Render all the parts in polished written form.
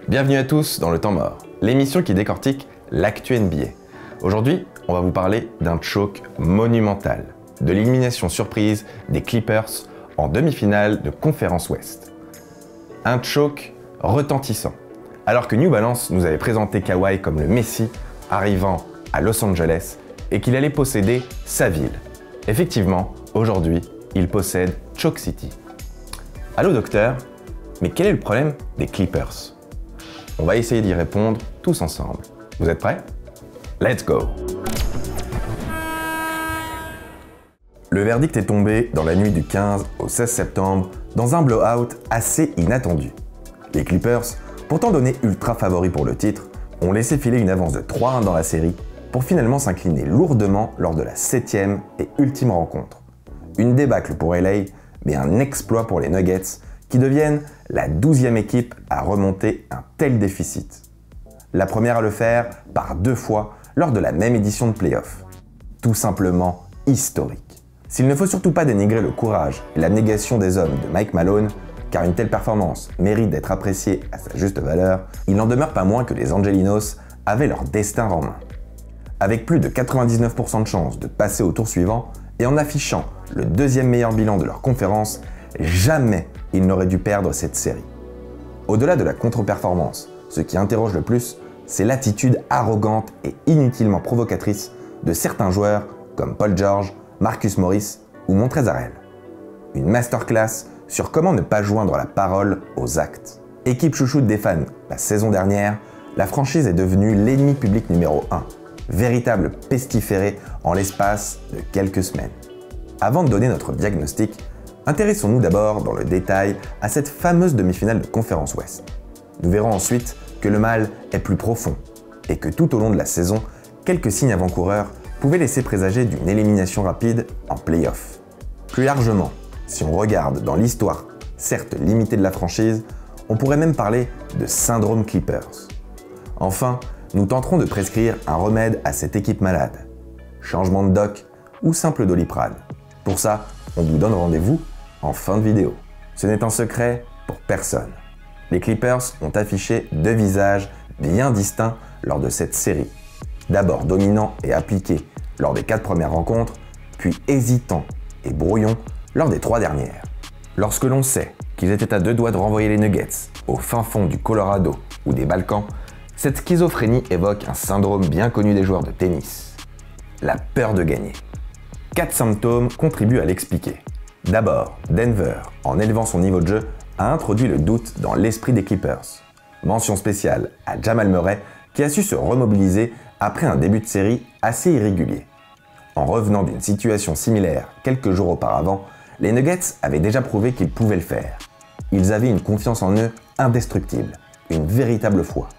Bienvenue à tous dans Le Temps Mort, l'émission qui décortique l'actu NBA. Aujourd'hui, on va vous parler d'un choc monumental, de l'élimination surprise des Clippers en demi-finale de Conférence Ouest. Un choc retentissant, alors que New Balance nous avait présenté Kawhi comme le Messi arrivant à Los Angeles et qu'il allait posséder sa ville. Effectivement, aujourd'hui, il possède Choke City. Allô docteur, mais quel est le problème des Clippers ? On va essayer d'y répondre tous ensemble. Vous êtes prêts ? Let's go! Le verdict est tombé dans la nuit du 15 au 16 septembre dans un blowout assez inattendu. Les Clippers, pourtant donnés ultra favoris pour le titre, ont laissé filer une avance de 3-1 dans la série pour finalement s'incliner lourdement lors de la 7e et ultime rencontre. Une débâcle pour LA, mais un exploit pour les Nuggets qui deviennent la 12e équipe à remonter un tel déficit. La première à le faire par 2 fois lors de la même édition de playoff. Tout simplement historique. S'il ne faut surtout pas dénigrer le courage et l'abnégation des hommes de Mike Malone, car une telle performance mérite d'être appréciée à sa juste valeur, il n'en demeure pas moins que les Angelinos avaient leur destin en main. Avec plus de 99% de chances de passer au tour suivant et en affichant le 2e meilleur bilan de leur conférence, jamais ils n'auraient dû perdre cette série. Au-delà de la contre-performance, ce qui interroge le plus, c'est l'attitude arrogante et inutilement provocatrice de certains joueurs comme Paul George, Marcus Morris ou Montrezl Harrell. Une masterclass sur comment ne pas joindre la parole aux actes. Équipe chouchoute des fans la saison dernière, la franchise est devenue l'ennemi public numéro 1, véritable pestiféré en l'espace de quelques semaines. Avant de donner notre diagnostic, intéressons-nous d'abord dans le détail à cette fameuse demi-finale de Conférence Ouest. Nous verrons ensuite que le mal est plus profond et que tout au long de la saison, quelques signes avant-coureurs pouvaient laisser présager d'une élimination rapide en play-off. Plus largement, si on regarde dans l'histoire, certes limitée de la franchise, on pourrait même parler de syndrome Clippers. Enfin, nous tenterons de prescrire un remède à cette équipe malade. Changement de doc ou simple Doliprane. Pour ça, on vous donne rendez-vous en fin de vidéo. Ce n'est un secret pour personne. Les Clippers ont affiché 2 visages bien distincts lors de cette série. D'abord dominant et appliqué lors des 4 premières rencontres, puis hésitant et brouillon lors des 3 dernières. Lorsque l'on sait qu'ils étaient à 2 doigts de renvoyer les Nuggets au fin fond du Colorado ou des Balkans, cette schizophrénie évoque un syndrome bien connu des joueurs de tennis. La peur de gagner. 4 symptômes contribuent à l'expliquer. D'abord, Denver, en élevant son niveau de jeu, a introduit le doute dans l'esprit des Clippers. Mention spéciale à Jamal Murray qui a su se remobiliser après un début de série assez irrégulier. En revenant d'une situation similaire quelques jours auparavant, les Nuggets avaient déjà prouvé qu'ils pouvaient le faire. Ils avaient une confiance en eux indestructible, une véritable foi.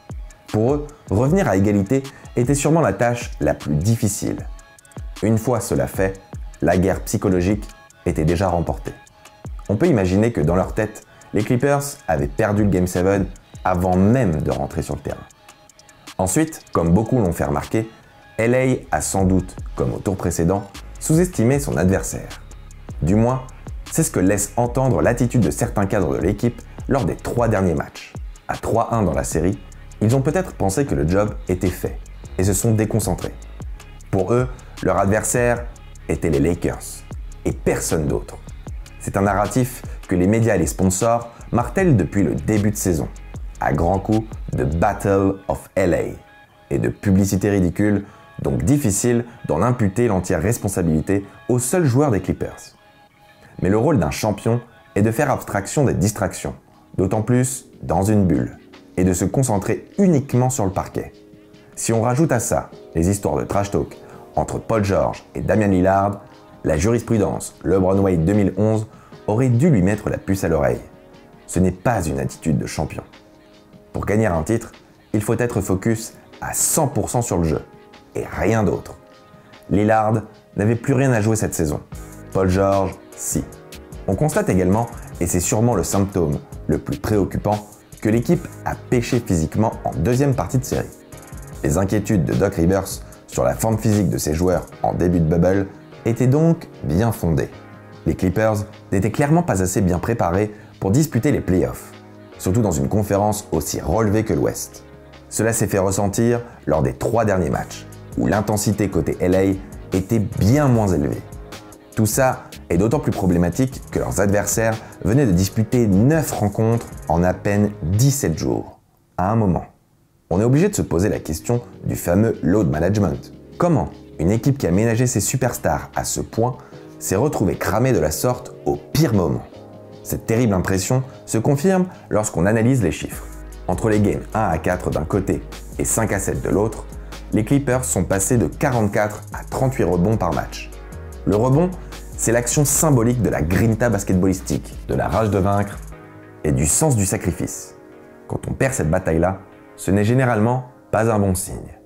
Pour eux, revenir à égalité était sûrement la tâche la plus difficile. Une fois cela fait, la guerre psychologique était déjà remportée. On peut imaginer que dans leur tête, les Clippers avaient perdu le Game 7 avant même de rentrer sur le terrain. Ensuite, comme beaucoup l'ont fait remarquer, LA a sans doute, comme au tour précédent, sous-estimé son adversaire. Du moins, c'est ce que laisse entendre l'attitude de certains cadres de l'équipe lors des 3 derniers matchs. À 3-1 dans la série, ils ont peut-être pensé que le job était fait et se sont déconcentrés. Pour eux, leur adversaire était les Lakers et personne d'autre. C'est un narratif que les médias et les sponsors martèlent depuis le début de saison, à grands coups de Battle of LA et de publicité ridicule, donc difficile d'en imputer l'entière responsabilité aux seuls joueurs des Clippers. Mais le rôle d'un champion est de faire abstraction des distractions, d'autant plus dans une bulle, et de se concentrer uniquement sur le parquet. Si on rajoute à ça les histoires de trash talk entre Paul George et Damian Lillard, la jurisprudence LeBron Wade 2011 aurait dû lui mettre la puce à l'oreille. Ce n'est pas une attitude de champion. Pour gagner un titre, il faut être focus à 100% sur le jeu, et rien d'autre. Lillard n'avait plus rien à jouer cette saison. Paul George, si. On constate également, et c'est sûrement le symptôme le plus préoccupant, que l'équipe a pêché physiquement en 2e partie de série. Les inquiétudes de Doc Rivers sur la forme physique de ses joueurs en début de bubble étaient donc bien fondées. Les Clippers n'étaient clairement pas assez bien préparés pour disputer les playoffs. surtout dans une conférence aussi relevée que l'Ouest. Cela s'est fait ressentir lors des 3 derniers matchs, où l'intensité côté LA était bien moins élevée. Tout ça est d'autant plus problématique que leurs adversaires venaient de disputer 9 rencontres en à peine 17 jours. À un moment, on est obligé de se poser la question du fameux load management. Comment une équipe qui a ménagé ses superstars à ce point s'est retrouvée cramée de la sorte au pire moment? Cette terrible impression se confirme lorsqu'on analyse les chiffres. Entre les games 1 à 4 d'un côté et 5 à 7 de l'autre, les Clippers sont passés de 44 à 38 rebonds par match. Le rebond, c'est l'action symbolique de la grinta basketballistique, de la rage de vaincre et du sens du sacrifice. Quand on perd cette bataille-là, ce n'est généralement pas un bon signe.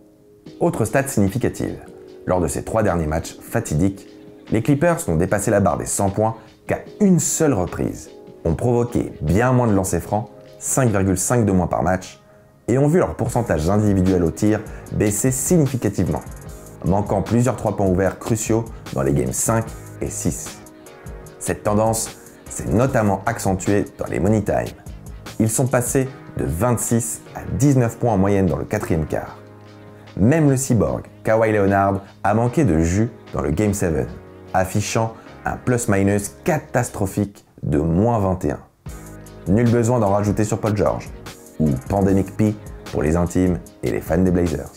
Autre stat significative, lors de ces 3 derniers matchs fatidiques, les Clippers n'ont dépassé la barre des 100 points qu'à une seule reprise, ont provoqué bien moins de lancers francs, 5,5 de moins par match, et ont vu leur pourcentage individuel au tir baisser significativement, manquant plusieurs 3 points ouverts cruciaux dans les games 5 et 6. Cette tendance s'est notamment accentuée dans les money time. Ils sont passés de 26 à 19 points en moyenne dans le 4e quart. Même le cyborg Kawhi Leonard a manqué de jus dans le Game 7, affichant un plus-minus catastrophique de moins 21. Nul besoin d'en rajouter sur Paul George, ou Pandemic P pour les intimes et les fans des Blazers.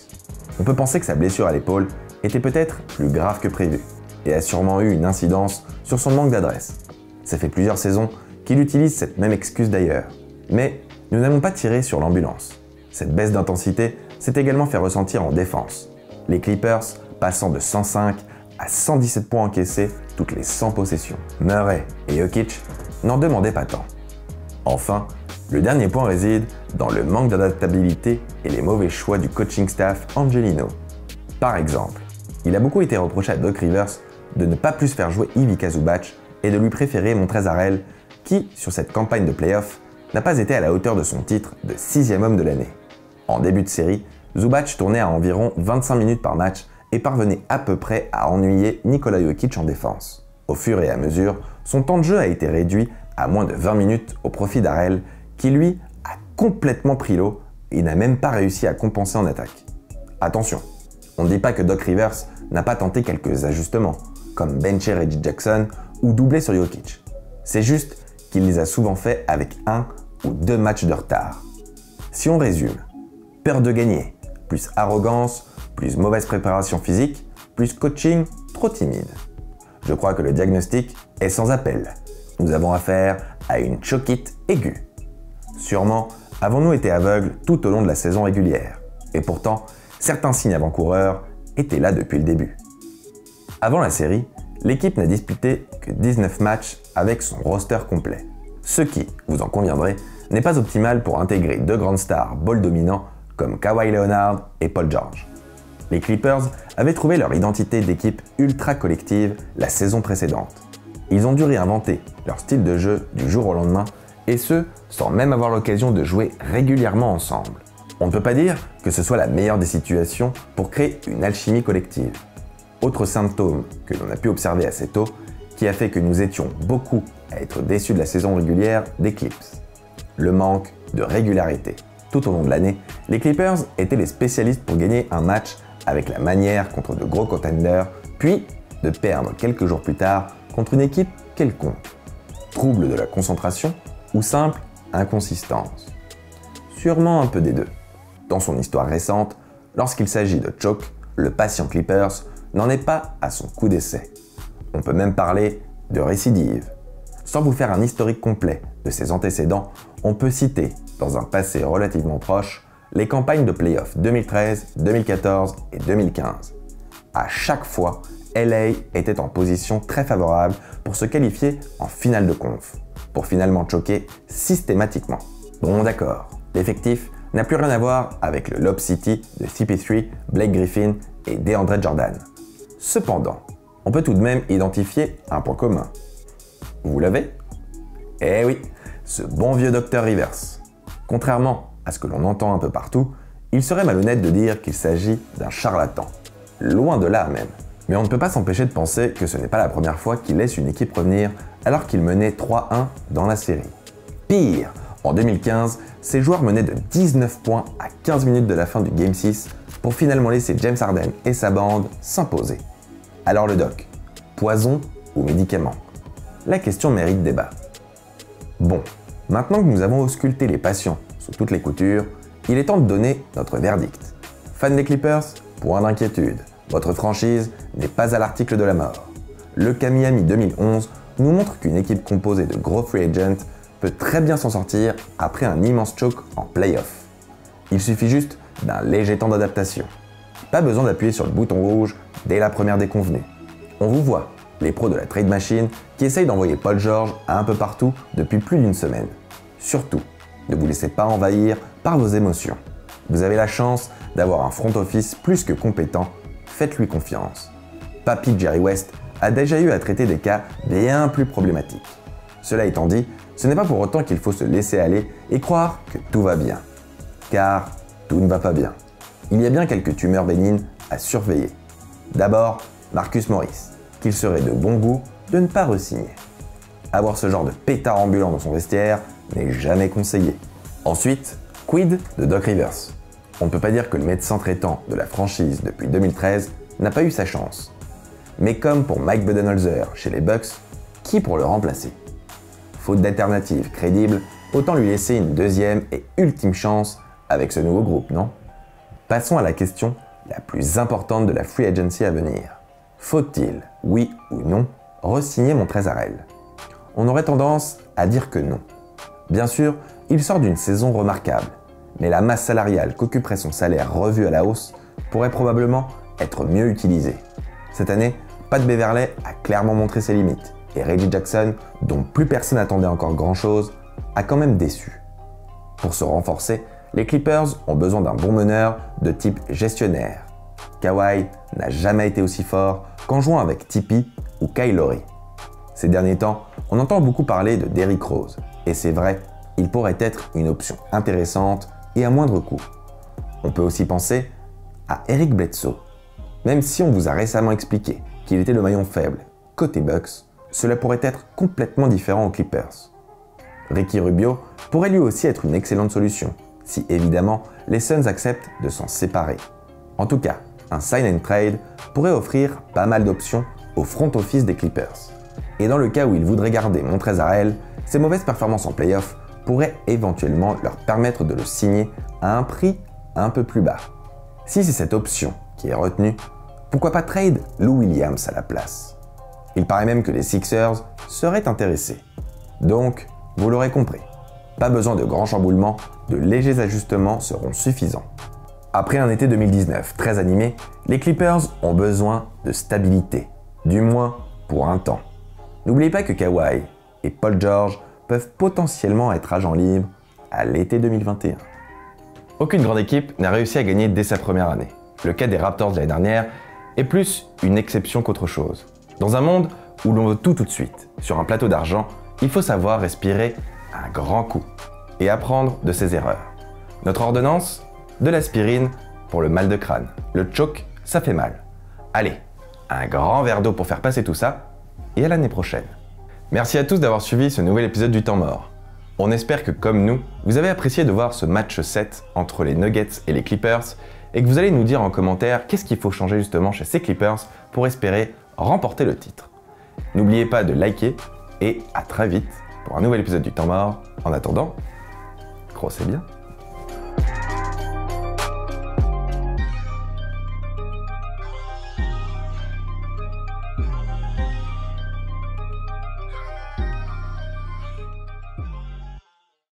On peut penser que sa blessure à l'épaule était peut-être plus grave que prévu, et a sûrement eu une incidence sur son manque d'adresse. Ça fait plusieurs saisons qu'il utilise cette même excuse d'ailleurs. Mais nous n'avons pas tiré sur l'ambulance. Cette baisse d'intensité s'est également fait ressentir en défense. Les Clippers passant de 105 à 117 points encaissés toutes les 100 possessions. Murray et Jokic n'en demandaient pas tant. Enfin, le dernier point réside dans le manque d'adaptabilité et les mauvais choix du coaching staff Angelino. Par exemple, il a beaucoup été reproché à Doc Rivers de ne pas plus faire jouer Ivica Zubac et de lui préférer Montrezl qui, sur cette campagne de playoff, n'a pas été à la hauteur de son titre de 6e homme de l'année. En début de série, Zubac tournait à environ 25 minutes par match et parvenait à peu près à ennuyer Nikola Jokic en défense. Au fur et à mesure, son temps de jeu a été réduit à moins de 20 minutes au profit d'Harrell, qui lui a complètement pris l'eau et n'a même pas réussi à compenser en attaque. Attention, on ne dit pas que Doc Rivers n'a pas tenté quelques ajustements, comme bencher Reggie Jackson ou doubler sur Jokic. C'est juste qu'il les a souvent fait avec 1 ou 2 matchs de retard. Si on résume, peur de gagner, plus arrogance, plus mauvaise préparation physique, plus coaching trop timide. Je crois que le diagnostic est sans appel. Nous avons affaire à une choquite aiguë. Sûrement avons-nous été aveugles tout au long de la saison régulière. Et pourtant, certains signes avant-coureurs étaient là depuis le début. Avant la série, l'équipe n'a disputé que 19 matchs avec son roster complet. Ce qui, vous en conviendrez, n'est pas optimal pour intégrer 2 grandes stars ball dominants comme Kawhi Leonard et Paul George. Les Clippers avaient trouvé leur identité d'équipe ultra collective la saison précédente. Ils ont dû réinventer leur style de jeu du jour au lendemain, et ce, sans même avoir l'occasion de jouer régulièrement ensemble. On ne peut pas dire que ce soit la meilleure des situations pour créer une alchimie collective. Autre symptôme que l'on a pu observer assez tôt, qui a fait que nous étions beaucoup à être déçus de la saison régulière des Clips. Le manque de régularité. Tout au long de l'année, les Clippers étaient les spécialistes pour gagner un match avec la manière contre de gros contenders, puis de perdre quelques jours plus tard contre une équipe quelconque. Trouble de la concentration ou simple inconsistance. Sûrement un peu des deux. Dans son histoire récente, lorsqu'il s'agit de choke, le patient Clippers n'en est pas à son coup d'essai. On peut même parler de récidive. Sans vous faire un historique complet de ses antécédents, on peut citer, dans un passé relativement proche, les campagnes de playoffs 2013, 2014 et 2015. À chaque fois, LA était en position très favorable pour se qualifier en finale de conf, pour finalement choquer systématiquement. Bon d'accord, l'effectif n'a plus rien à voir avec le Lob City de CP3, Blake Griffin et DeAndre Jordan. Cependant, on peut tout de même identifier un point commun. Vous l'avez? Eh oui, ce bon vieux Dr Rivers. Contrairement à ce que l'on entend un peu partout, il serait malhonnête de dire qu'il s'agit d'un charlatan. Loin de là même. Mais on ne peut pas s'empêcher de penser que ce n'est pas la première fois qu'il laisse une équipe revenir alors qu'il menait 3-1 dans la série. Pire, En 2015, ces joueurs menaient de 19 points à 15 minutes de la fin du Game 6 pour finalement laisser James Harden et sa bande s'imposer. Alors le doc, poison ou médicament? La question mérite débat. Bon, maintenant que nous avons ausculté les passions sous toutes les coutures, il est temps de donner notre verdict. Fan des Clippers? Point d'inquiétude, votre franchise n'est pas à l'article de la mort. Le cas Miami 2011 nous montre qu'une équipe composée de gros free agents peut très bien s'en sortir après un immense choke en playoff. Il suffit juste d'un léger temps d'adaptation. Pas besoin d'appuyer sur le bouton rouge dès la première déconvenue. On vous voit, les pros de la trade machine qui essayent d'envoyer Paul George un peu partout depuis plus d'une semaine. Surtout, ne vous laissez pas envahir par vos émotions. Vous avez la chance d'avoir un front office plus que compétent, faites-lui confiance. Papy Jerry West a déjà eu à traiter des cas bien plus problématiques. Cela étant dit, ce n'est pas pour autant qu'il faut se laisser aller et croire que tout va bien. Car tout ne va pas bien. Il y a bien quelques tumeurs bénignes à surveiller. D'abord, Marcus Morris, qu'il serait de bon goût de ne pas re-signer. Avoir ce genre de pétard ambulant dans son vestiaire n'est jamais conseillé. Ensuite, quid de Doc Rivers? On ne peut pas dire que le médecin traitant de la franchise depuis 2013 n'a pas eu sa chance. Mais comme pour Mike Budenholzer chez les Bucks, qui pour le remplacer? Faute d'alternative crédible, autant lui laisser une deuxième et ultime chance avec ce nouveau groupe, non? Passons à la question la plus importante de la free agency à venir. Faut-il, oui ou non, re-signer Montrezl? On aurait tendance à dire que non. Bien sûr, il sort d'une saison remarquable, mais la masse salariale qu'occuperait son salaire revu à la hausse pourrait probablement être mieux utilisée. Cette année, Pat Beverley a clairement montré ses limites, et Reggie Jackson, dont plus personne n'attendait encore grand-chose, a quand même déçu. Pour se renforcer, les Clippers ont besoin d'un bon meneur de type gestionnaire. Kawhi n'a jamais été aussi fort qu'en jouant avec Tipeee ou Kyle Lowry. Ces derniers temps, on entend beaucoup parler de Derrick Rose, et c'est vrai, il pourrait être une option intéressante et à moindre coût. On peut aussi penser à Eric Bledsoe. Même si on vous a récemment expliqué qu'il était le maillon faible côté Bucks, cela pourrait être complètement différent aux Clippers. Ricky Rubio pourrait lui aussi être une excellente solution, si évidemment les Suns acceptent de s'en séparer. En tout cas, un sign and trade pourrait offrir pas mal d'options au front office des Clippers. Et dans le cas où ils voudraient garder Montrezl, ses mauvaises performances en playoff pourraient éventuellement leur permettre de le signer à un prix un peu plus bas. Si c'est cette option qui est retenue, pourquoi pas trade Lou Williams à la place? Il paraît même que les Sixers seraient intéressés. Donc, vous l'aurez compris, pas besoin de grands chamboulements, de légers ajustements seront suffisants. Après un été 2019 très animé, les Clippers ont besoin de stabilité, du moins pour un temps. N'oubliez pas que Kawhi et Paul George peuvent potentiellement être agents libres à l'été 2021. Aucune grande équipe n'a réussi à gagner dès sa première année. Le cas des Raptors de l'année dernière est plus une exception qu'autre chose. Dans un monde où l'on veut tout de suite, sur un plateau d'argent, il faut savoir respirer un grand coup et apprendre de ses erreurs. Notre ordonnance? De l'aspirine pour le mal de crâne. Le choke, ça fait mal. Allez, un grand verre d'eau pour faire passer tout ça, et à l'année prochaine. Merci à tous d'avoir suivi ce nouvel épisode du Temps Mort. On espère que, comme nous, vous avez apprécié de voir ce match 7 entre les Nuggets et les Clippers, et que vous allez nous dire en commentaire qu'est-ce qu'il faut changer justement chez ces Clippers pour espérer remporter le titre. N'oubliez pas de liker, et à très vite pour un nouvel épisode du Temps Mort. En attendant, crossez bien.